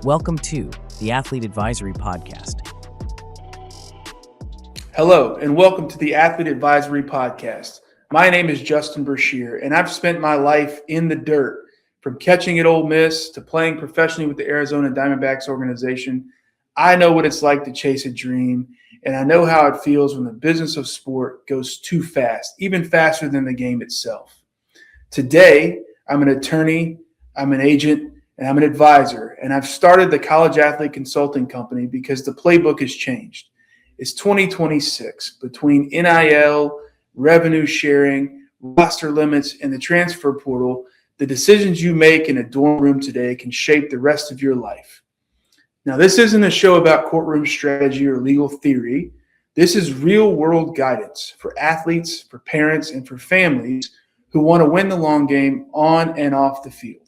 Welcome to the Athlete Advisory Podcast. Hello, and welcome to the Athlete Advisory Podcast. My name is Justin Brashear, and I've spent my life in the dirt, from catching at Ole Miss to playing professionally with the Arizona Diamondbacks organization. I know what it's like to chase a dream, and I know how it feels when the business of sport goes too fast, even faster than the game itself. Today, I'm an attorney, I'm an agent, and I'm an advisor, and I've started the College Athlete Consulting Company because the playbook has changed. It's 2026. Between NIL, revenue sharing, roster limits, and the transfer portal, the decisions you make in a dorm room today can shape the rest of your life. Now, this isn't a show about courtroom strategy or legal theory. This is real-world guidance for athletes, for parents, and for families who want to win the long game on and off the field.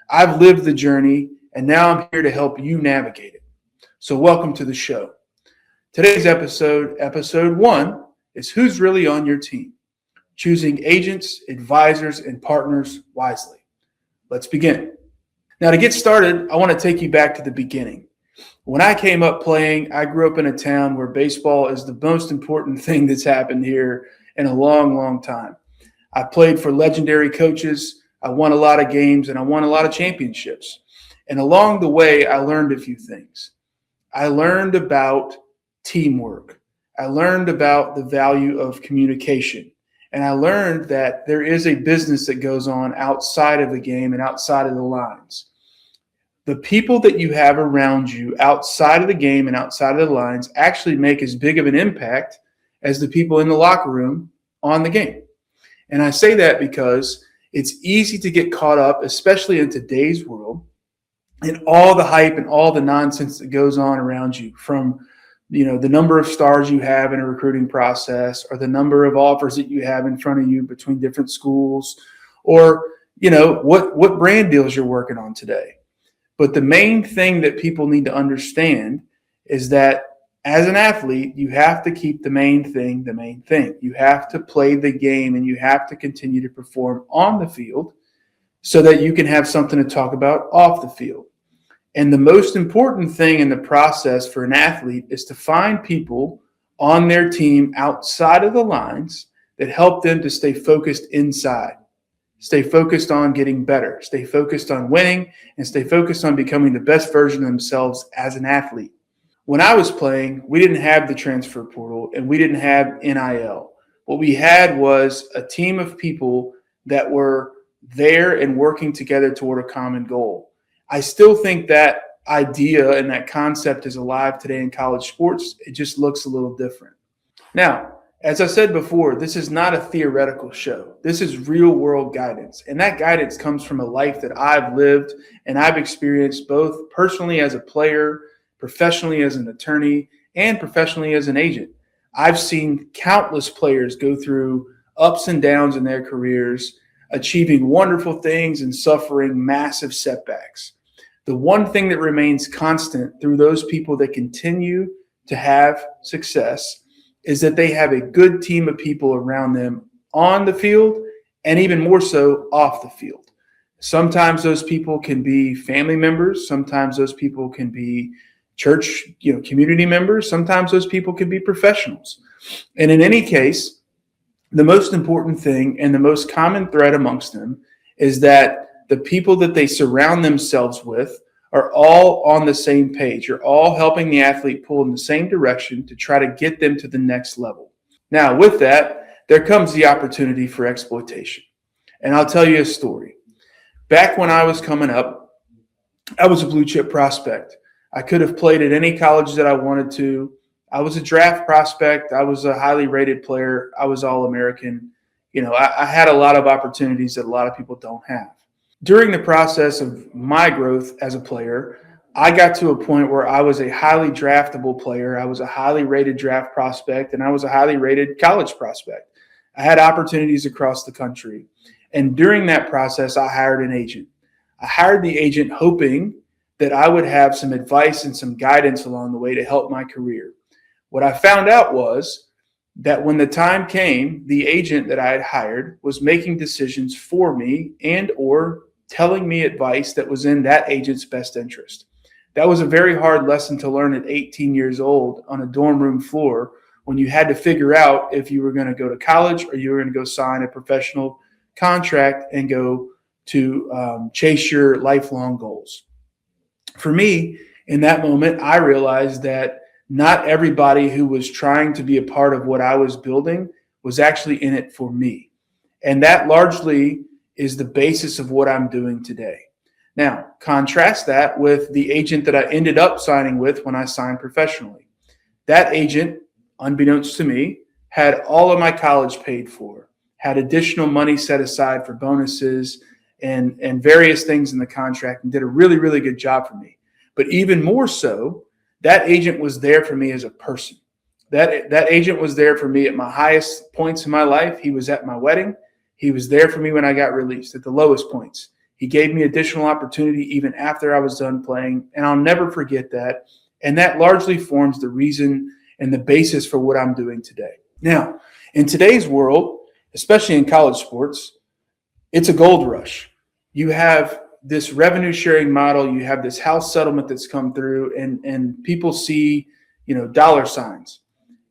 I've lived the journey, and now I'm here to help you navigate it. So welcome to the show. Today's episode 1, is Who's Really on Your Team? Choosing agents, advisors, and partners wisely. Let's begin. Now, to get started, I want to take you back to the beginning. When I came up playing, I grew up in a town where baseball is the most important thing that's happened here in a long, long time. I played for legendary coaches. I won a lot of games, and I won a lot of championships. And along the way, I learned a few things. I learned about teamwork. I learned about the value of communication. And I learned that there is a business that goes on outside of the game and outside of the lines. The people that you have around you outside of the game and outside of the lines actually make as big of an impact as the people in the locker room on the game. And I say that because it's easy to get caught up, especially in today's world, in all the hype and all the nonsense that goes on around you, from the number of stars you have in a recruiting process, or the number of offers that you have in front of you between different schools, or what brand deals you're working on today. But the main thing that people need to understand is that as an athlete, you have to keep the main thing the main thing. You have to play the game, and you have to continue to perform on the field so that you can have something to talk about off the field. And the most important thing in the process for an athlete is to find people on their team outside of the lines that help them to stay focused inside, stay focused on getting better, stay focused on winning, and stay focused on becoming the best version of themselves as an athlete. When I was playing, we didn't have the transfer portal and we didn't have NIL. What we had was a team of people that were there and working together toward a common goal. I still think that idea and that concept is alive today in college sports. It just looks a little different. Now, as I said before, this is not a theoretical show. This is real world guidance. And that guidance comes from a life that I've lived and I've experienced both personally as a player, professionally as an attorney, and professionally as an agent. I've seen countless players go through ups and downs in their careers, achieving wonderful things and suffering massive setbacks. The one thing that remains constant through those people that continue to have success is that they have a good team of people around them on the field, and even more so off the field. Sometimes those people can be family members. Sometimes those people can be church, community members. Sometimes those people can be professionals. And in any case, the most important thing and the most common thread amongst them is that the people that they surround themselves with are all on the same page. You're all helping the athlete pull in the same direction to try to get them to the next level. Now, with that, there comes the opportunity for exploitation. And I'll tell you a story. Back when I was coming up, I was a blue chip prospect. I could have played at any college that I wanted to. I was a draft prospect. I was a highly rated player. I was All-American. I had a lot of opportunities that a lot of people don't have. During the process of my growth as a player, I got to a point where I was a highly draftable player. I was a highly rated draft prospect, and I was a highly rated college prospect. I had opportunities across the country. And during that process, I hired an agent. I hired the agent hoping that I would have some advice and some guidance along the way to help my career. What I found out was that when the time came, the agent that I had hired was making decisions for me and or telling me advice that was in that agent's best interest. That was a very hard lesson to learn at 18 years old on a dorm room floor when you had to figure out if you were going to go to college or you were going to go sign a professional contract and go to chase your lifelong goals. For me, in that moment, I realized that not everybody who was trying to be a part of what I was building was actually in it for me. And that largely is the basis of what I'm doing today. Now, contrast that with the agent that I ended up signing with when I signed professionally. That agent, unbeknownst to me, had all of my college paid for, had additional money set aside for bonuses and various things in the contract, and did a really, really good job for me. But even more so, that agent was there for me as a person. That agent was there for me at my highest points in my life. He was at my wedding. He was there for me when I got released at the lowest points. He gave me additional opportunity even after I was done playing, and I'll never forget that. And that largely forms the reason and the basis for what I'm doing today. Now, in today's world, especially in college sports, it's a gold rush. You have this revenue sharing model, you have this house settlement that's come through, and people see, dollar signs.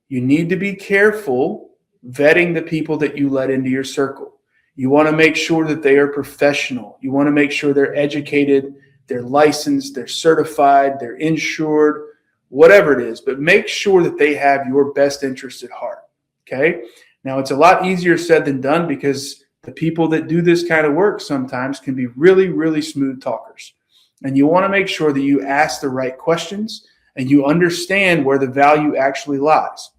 You need to be careful vetting the people that you let into your circle. You want to make sure that they are professional. You want to make sure they're educated, they're licensed, they're certified, they're insured, whatever it is. But make sure that they have your best interest at heart. Okay? Now, it's a lot easier said than done because the people that do this kind of work sometimes can be really, really smooth talkers. And you want to make sure that you ask the right questions and you understand where the value actually lies.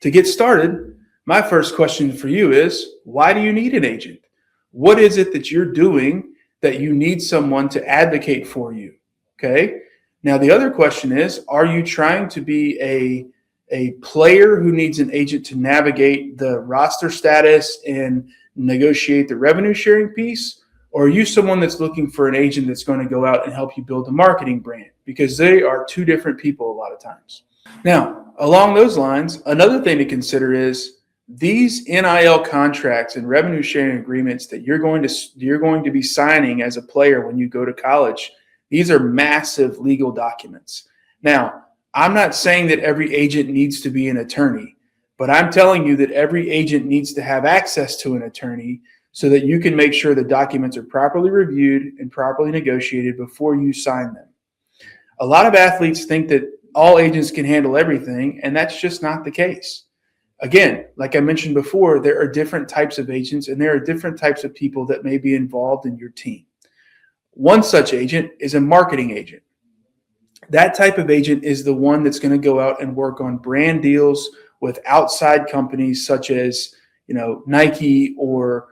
To get started, my first question for you is, why do you need an agent? What is it that you're doing that you need someone to advocate for you? Okay. Now, the other question is, are you trying to be a player who needs an agent to navigate the roster status and negotiate the revenue sharing piece? Or are you someone that's looking for an agent that's going to go out and help you build a marketing brand? Because they are two different people a lot of times. Now, along those lines, another thing to consider is these NIL contracts and revenue sharing agreements that you're going to be signing as a player when you go to college. These are massive legal documents. Now, I'm not saying that every agent needs to be an attorney, but I'm telling you that every agent needs to have access to an attorney so that you can make sure the documents are properly reviewed and properly negotiated before you sign them. A lot of athletes think that all agents can handle everything, and that's just not the case. Again, like I mentioned before, there are different types of agents and there are different types of people that may be involved in your team. One such agent is a marketing agent. That type of agent is the one that's going to go out and work on brand deals with outside companies such as, Nike or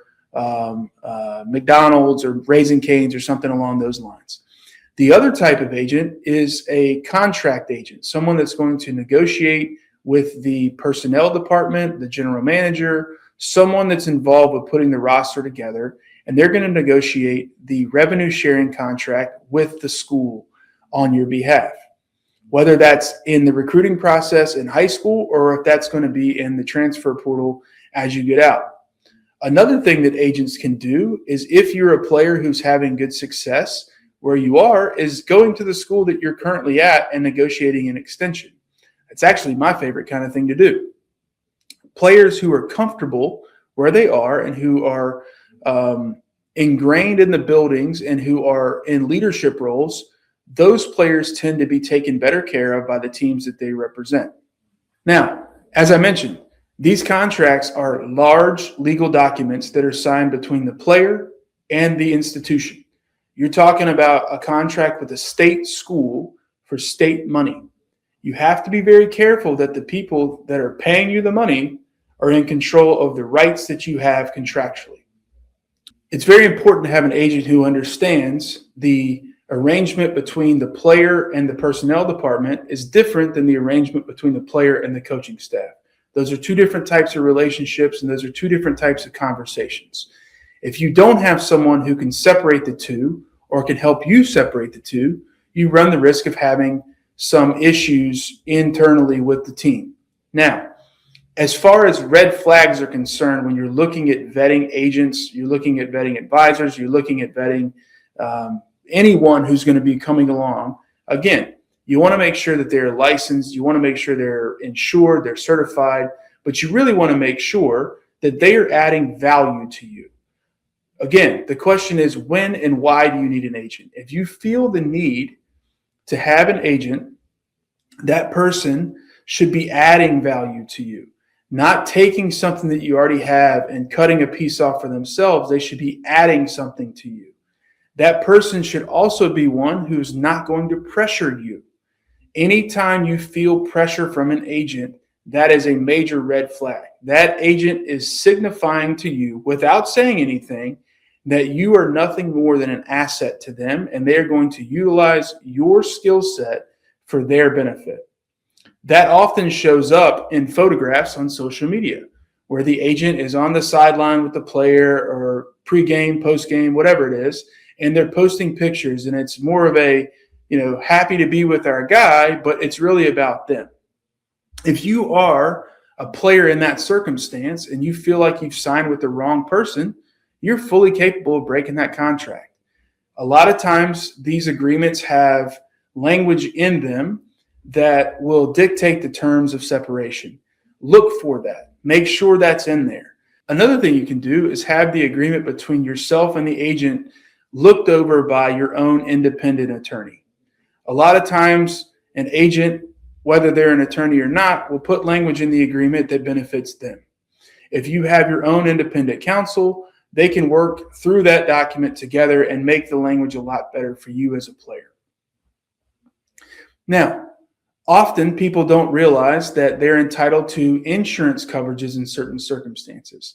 McDonald's or Raising Cane's or something along those lines. The other type of agent is a contract agent, someone that's going to negotiate with the personnel department, the general manager, someone that's involved with putting the roster together, and they're going to negotiate the revenue sharing contract with the school on your behalf, whether that's in the recruiting process in high school or if that's going to be in the transfer portal as you get out. Another thing that agents can do is, if you're a player who's having good success where you are, is going to the school that you're currently at and negotiating an extension. It's actually my favorite kind of thing to do. Players who are comfortable where they are and who are ingrained in the buildings and who are in leadership roles, those players tend to be taken better care of by the teams that they represent. Now, as I mentioned, these contracts are large legal documents that are signed between the player and the institution. You're talking about a contract with a state school for state money. You have to be very careful that the people that are paying you the money are in control of the rights that you have contractually. It's very important to have an agent who understands the arrangement between the player and the personnel department is different than the arrangement between the player and the coaching staff. Those are two different types of relationships, and those are two different types of conversations. If you don't have someone who can separate the two or can help you separate the two, you run the risk of having some issues internally with the team. Now, as far as red flags are concerned, when you're looking at vetting agents, you're looking at vetting advisors, you're looking at vetting anyone who's going to be coming along. Again, you want to make sure that they're licensed. You want to make sure they're insured, they're certified, but you really want to make sure that they are adding value to you. Again, the question is, when and why do you need an agent? If you feel the need to have an agent, that person should be adding value to you, not taking something that you already have and cutting a piece off for themselves. They should be adding something to you. That person should also be one who's not going to pressure you. Anytime you feel pressure from an agent, that is a major red flag. That agent is signifying to you, without saying anything, that you are nothing more than an asset to them, and they are going to utilize your skill set for their benefit. That often shows up in photographs on social media, where the agent is on the sideline with the player, or pregame, postgame, whatever it is, and they're posting pictures, and it's more of a, happy to be with our guy, but it's really about them. If you are a player in that circumstance and you feel like you've signed with the wrong person, you're fully capable of breaking that contract. A lot of times these agreements have language in them that will dictate the terms of separation. Look for that. Make sure that's in there. Another thing you can do is have the agreement between yourself and the agent looked over by your own independent attorney. A lot of times an agent, whether they're an attorney or not, will put language in the agreement that benefits them. If you have your own independent counsel, they can work through that document together and make the language a lot better for you as a player. Now, often people don't realize that they're entitled to insurance coverages in certain circumstances.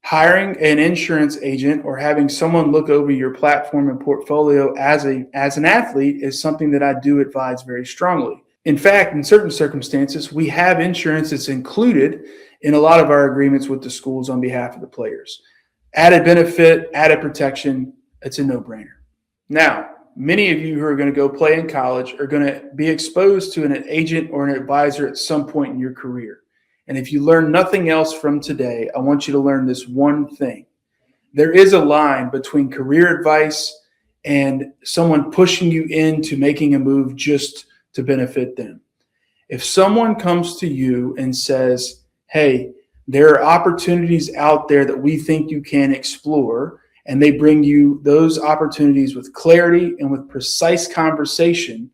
Hiring an insurance agent or having someone look over your platform and portfolio as an athlete is something that I do advise very strongly. In fact, in certain circumstances, we have insurance that's included in a lot of our agreements with the schools on behalf of the players. Added benefit, added protection, it's a no-brainer. Now, many of you who are going to go play in college are going to be exposed to an agent or an advisor at some point in your career. And if you learn nothing else from today, I want you to learn this one thing. There is a line between career advice and someone pushing you into making a move just to benefit them. If someone comes to you and says, hey, there are opportunities out there that we think you can explore, and they bring you those opportunities with clarity and with precise conversation,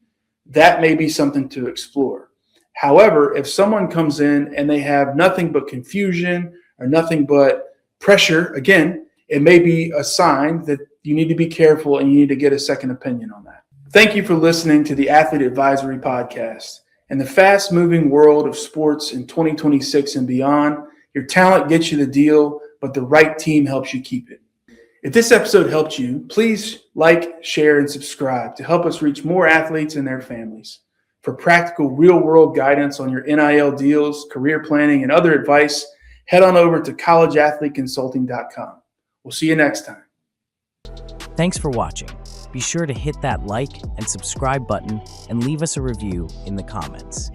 that may be something to explore. However, if someone comes in and they have nothing but confusion or nothing but pressure, again, it may be a sign that you need to be careful and you need to get a second opinion on that. Thank you for listening to the Athlete Advisory Podcast. In the fast-moving world of sports in 2026 and beyond, your talent gets you the deal, but the right team helps you keep it. If this episode helped you, please like, share, and subscribe to help us reach more athletes and their families. For practical, real-world guidance on your NIL deals, career planning, and other advice, head on over to collegeathleteconsulting.com. We'll see you next time. Thanks for watching. Be sure to hit that like and subscribe button and leave us a review in the comments.